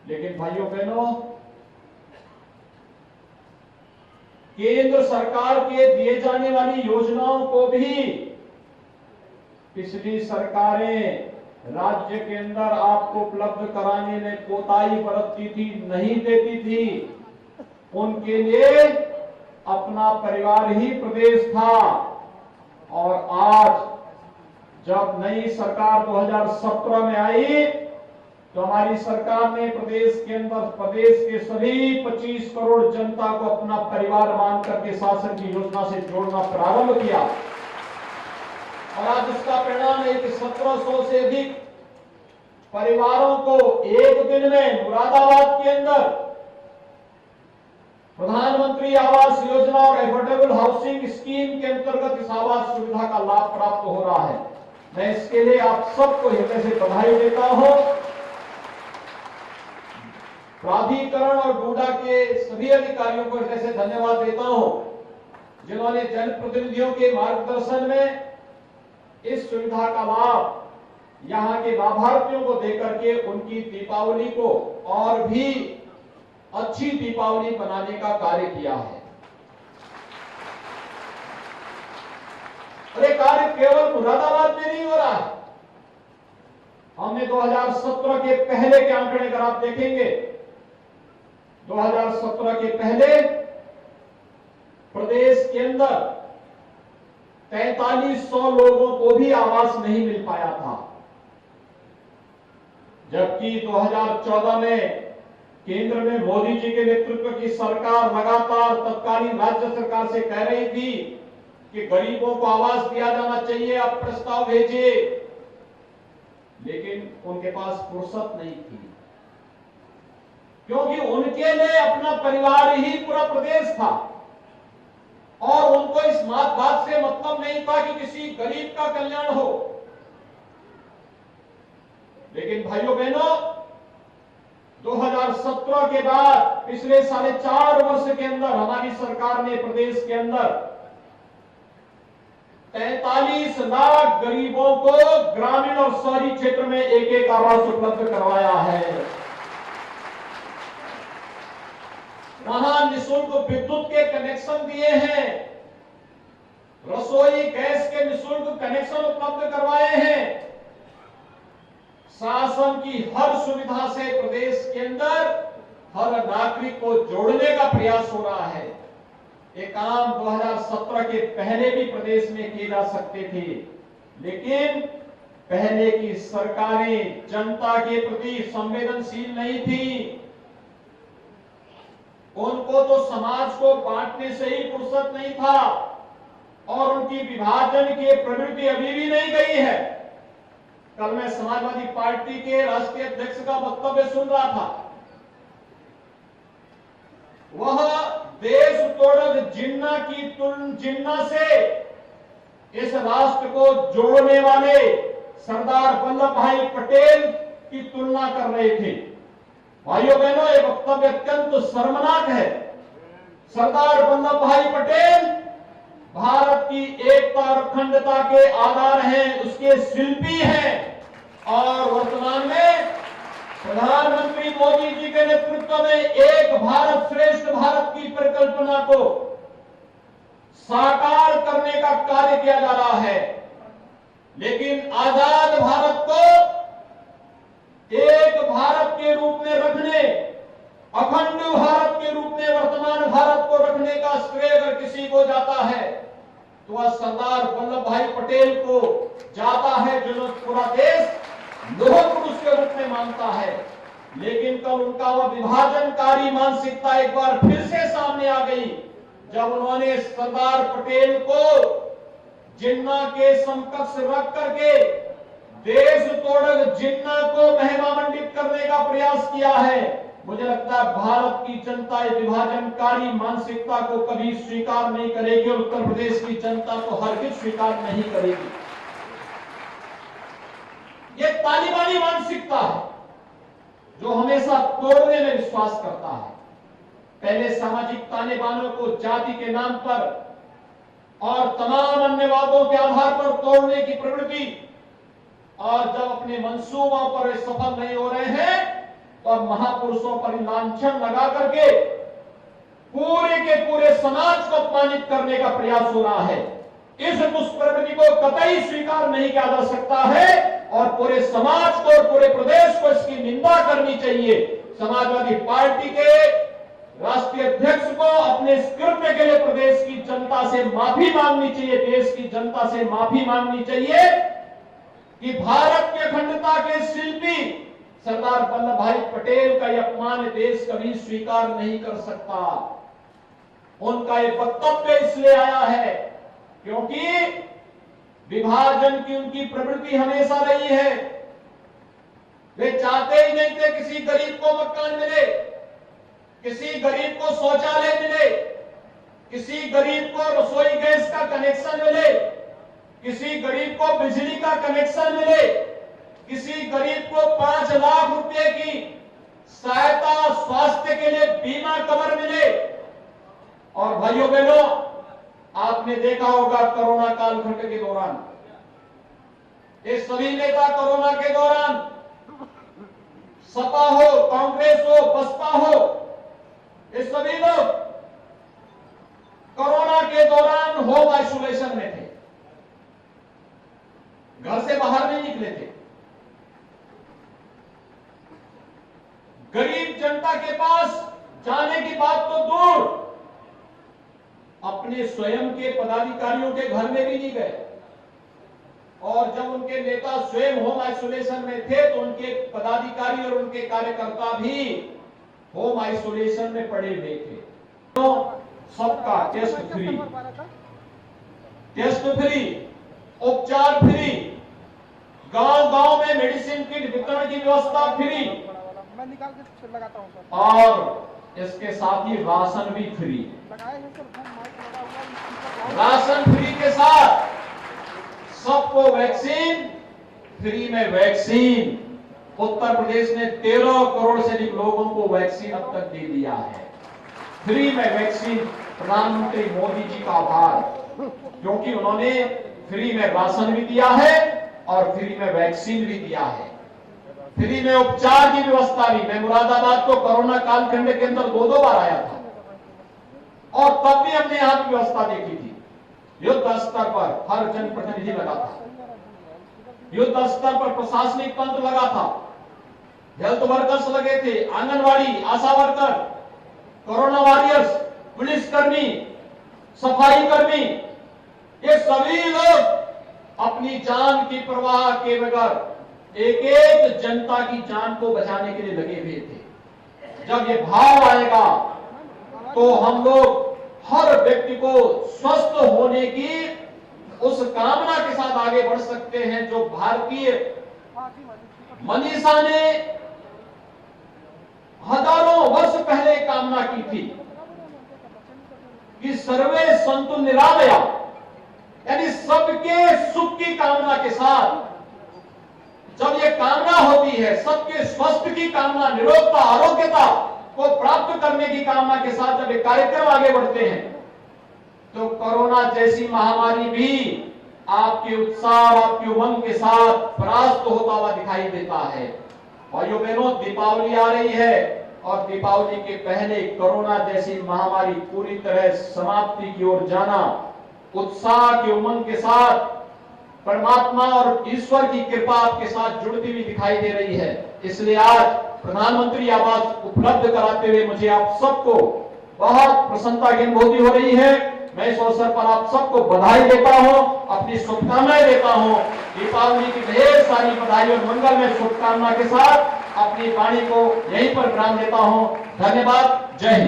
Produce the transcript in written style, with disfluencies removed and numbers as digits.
लेकिन भाइयों बहनों, केंद्र सरकार के दिए जाने वाली योजनाओं को भी पिछली सरकारें राज्य के अंदर आपको उपलब्ध कराने में कोताही बरतती थी, नहीं देती थी। उनके लिए अपना परिवार ही प्रदेश था। और आज जब नई सरकार 2017 में आई तो हमारी सरकार ने प्रदेश के अंदर प्रदेश के सभी 25 करोड़ जनता को अपना परिवार मान करके शासन की योजना से जोड़ना प्रारंभ किया। और आज उसका परिणाम है कि 1700 से अधिक परिवारों को एक दिन में मुरादाबाद के अंदर प्रधानमंत्री आवास योजना और एफोर्डेबल हाउसिंग स्कीम के अंतर्गत इस आवास सुविधा का लाभ प्राप्त हो रहा है। मैं इसके लिए आप सबको हृदय से बधाई देता हूं। प्राधिकरण और डूडा के सभी अधिकारियों को हृदय से धन्यवाद देता हूं, जिन्होंने जनप्रतिनिधियों के मार्गदर्शन में इस सुविधा का लाभ यहां के लाभार्थियों को देकर के उनकी दीपावली को और भी अच्छी दीपावली बनाने का कार्य किया है। और ये कार्य केवल मुरादाबाद में नहीं हो रहा है। हमने 2017 के पहले के आंकड़े अगर आप देखेंगे, 2017 के पहले प्रदेश के अंदर 4300 लोगों को भी आवास नहीं मिल पाया था, जबकि 2014 में केंद्र में मोदी जी के नेतृत्व की सरकार लगातार तत्कालीन राज्य सरकार से कह रही थी कि गरीबों को आवास दिया जाना चाहिए, आप प्रस्ताव भेजिए, लेकिन उनके पास फुर्सत नहीं थी, क्योंकि उनके लिए अपना परिवार ही पूरा प्रदेश था और उनको इस बात से मतलब नहीं था कि किसी गरीब का कल्याण हो। लेकिन भाइयों बहनों, 2017 के बाद पिछले 4.5 वर्ष के अंदर हमारी सरकार ने प्रदेश के अंदर 43 लाख गरीबों को ग्रामीण और शहरी क्षेत्र में एक आवास उपलब्ध करवाया है। वहां निःशुल्क विद्युत के कनेक्शन दिए हैं, रसोई गैस के निःशुल्क कनेक्शन उपलब्ध करवाए हैं। शासन की हर सुविधा से प्रदेश के अंदर हर नागरिक को जोड़ने का प्रयास हो रहा है। ये काम 2017 के पहले भी प्रदेश में किए जा सकते थे, लेकिन पहले की सरकारें जनता के प्रति संवेदनशील नहीं थी। उनको तो समाज को बांटने से ही फुर्सत नहीं था और उनकी विभाजन की प्रवृत्ति अभी भी नहीं गई है। कल मैं समाजवादी पार्टी के राष्ट्रीय अध्यक्ष का वक्तव्य सुन रहा था। वह देश तोड़क जिन्ना से इस राष्ट्र को जोड़ने वाले सरदार वल्लभ भाई पटेल की तुलना कर रहे थे। भाइयों बहनों, ये वक्तव्य अत्यंत शर्मनाक है। सरदार वल्लभ भाई पटेल भारत की एकता और अखंडता के आधार हैं, उसके शिल्पी हैं और वर्तमान में प्रधानमंत्री मोदी जी के नेतृत्व में एक भारत श्रेष्ठ भारत की परिकल्पना को साकार करने का कार्य किया जा रहा है। लेकिन आजाद भारत को एक भारत के रूप में रखने, अखंड भारत के रूप में वर्तमान भारत को रखने का श्रेय अगर किसी को जाता है तो वह सरदार वल्लभ भाई पटेल को जाता है, जो पूरा देश लौह पुरुष के रूप में मानता है। लेकिन कल उनका वह विभाजनकारी मानसिकता एक बार फिर से सामने आ गई, जब उन्होंने सरदार पटेल को जिन्ना के समकक्ष रख करके देश तोड़क जिन्ना को महिमामंडित करने का प्रयास किया है। मुझे लगता है भारत की जनता इस विभाजनकारी मानसिकता को कभी स्वीकार नहीं करेगी और उत्तर प्रदेश की जनता को हरगिज स्वीकार नहीं करेगी। ये तालिबानी मानसिकता है जो हमेशा तोड़ने में विश्वास करता है। पहले सामाजिक ताने बानों को जाति के नाम पर और तमाम अन्य बातों के आधार पर तोड़ने की प्रवृत्ति, और जब अपने मंसूबों पर वे सफल नहीं हो रहे हैं तो अब महापुरुषों पर लांछन लगा करके पूरे के पूरे समाज को अपमानित करने का प्रयास हो रहा है। इस दुष्प्रवृत्ति को कतई स्वीकार नहीं किया जा सकता है और पूरे समाज को और पूरे प्रदेश को इसकी निंदा करनी चाहिए। समाजवादी पार्टी के राष्ट्रीय अध्यक्ष को अपने इस कृत्य के लिए प्रदेश की जनता से माफी मांगनी चाहिए, देश की जनता से माफी मांगनी चाहिए कि भारत की अखंडता के शिल्पी सरदार वल्लभ भाई पटेल का यह अपमान देश कभी स्वीकार नहीं कर सकता। उनका यह वक्तव्य इसलिए आया है क्योंकि विभाजन की उनकी प्रवृत्ति हमेशा रही है। वे चाहते ही नहीं थे किसी गरीब को मकान मिले, किसी गरीब को शौचालय मिले, किसी गरीब को रसोई गैस का कनेक्शन मिले, किसी गरीब को बिजली का कनेक्शन मिले, किसी गरीब को 5 लाख रुपए की सहायता स्वास्थ्य के लिए बीमा कवर मिले। और भाइयों बहनों, आपने देखा होगा कोरोना कालखंड के दौरान ये सभी नेता कोरोना के दौरान सपा हो, कांग्रेस हो, बसपा हो, ये सभी लोग कोरोना के दौरान होम आइसोलेशन में थे, घर से बाहर नहीं निकले थे। गरीब जनता के पास जाने की बात तो दूर, अपने स्वयं के पदाधिकारियों के घर में भी नहीं गए। और जब उनके नेता स्वयं होम आइसोलेशन में थे तो उनके पदाधिकारी और उनके कार्यकर्ता भी होम आइसोलेशन में पड़े हुए थे। तो सबका टेस्ट फ्री, उपचार फ्री, गांव-गांव में मेडिसिन किट वितरण की व्यवस्था फ्री, मैं निकाल के लगाता हूं सर। और इसके साथ ही राशन भी फ्री। राशन फ्री के साथ सबको वैक्सीन फ्री में वैक्सीन। उत्तर प्रदेश ने 13 करोड़ से अधिक लोगों को वैक्सीन अब तक दे दिया है। फ्री में वैक्सीन। प्रधानमंत्री मोदी जी का आभार, क्योंकि उन्होंने फ्री में राशन भी दिया है और फ्री में वैक्सीन भी दिया है। फ्री में उपचार की व्यवस्था भी। मैं मुरादाबाद को कोरोना कालखंड के अंदर 2 बार आया था और तब भी हमने यहां की व्यवस्था देखी थी। युद्ध स्तर पर हर जनप्रतिनिधि लगा था, युद्ध स्तर पर प्रशासनिक तंत्र लगा था, हेल्थ वर्कर्स लगे थे, आंगनवाड़ी, आशा वर्कर, कोरोना वॉरियर्स, पुलिसकर्मी, सफाई कर्मी, ये सभी लोग अपनी जान की परवाह के बगैर एक एक जनता की जान को बचाने के लिए लगे हुए थे। जब ये भाव आएगा तो हम लोग हर व्यक्ति को स्वस्थ होने की उस कामना के साथ आगे बढ़ सकते हैं जो भारतीय मनीषा ने हजारों वर्ष पहले कामना की थी कि सर्वे संतु निरामया, यानी सबके सुख की कामना के साथ जब ये कामना होती है, सबके स्वास्थ्य की कामना, निरोगता, आरोग्यता को प्राप्त करने की कामना के साथ जब ये कार्यक्रम आगे बढ़ते हैं तो कोरोना जैसी महामारी भी आपके उत्साह, आपकी उमंग के साथ परास्त होता हुआ दिखाई देता है। भाइयों बहनों, दीपावली आ रही है और दीपावली के पहले कोरोना जैसी महामारी पूरी तरह समाप्ति की ओर जाना उत्साह की उमंग के साथ परमात्मा और ईश्वर की कृपा आपके साथ जुड़ती हुई दिखाई दे रही है। इसलिए आज प्रधानमंत्री आवास उपलब्ध कराते हुए मुझे आप सबको बहुत प्रसन्नता की अनुभूति हो रही है। मैं इस अवसर पर आप सबको बधाई देता हूं, अपनी शुभकामनाएं देता हूं। दीपावली की ढेर सारी बधाई और मंगल में शुभकामना के साथ अपनी वाणी को यहीं पर विराम देता हूं। धन्यवाद। जय हिंद।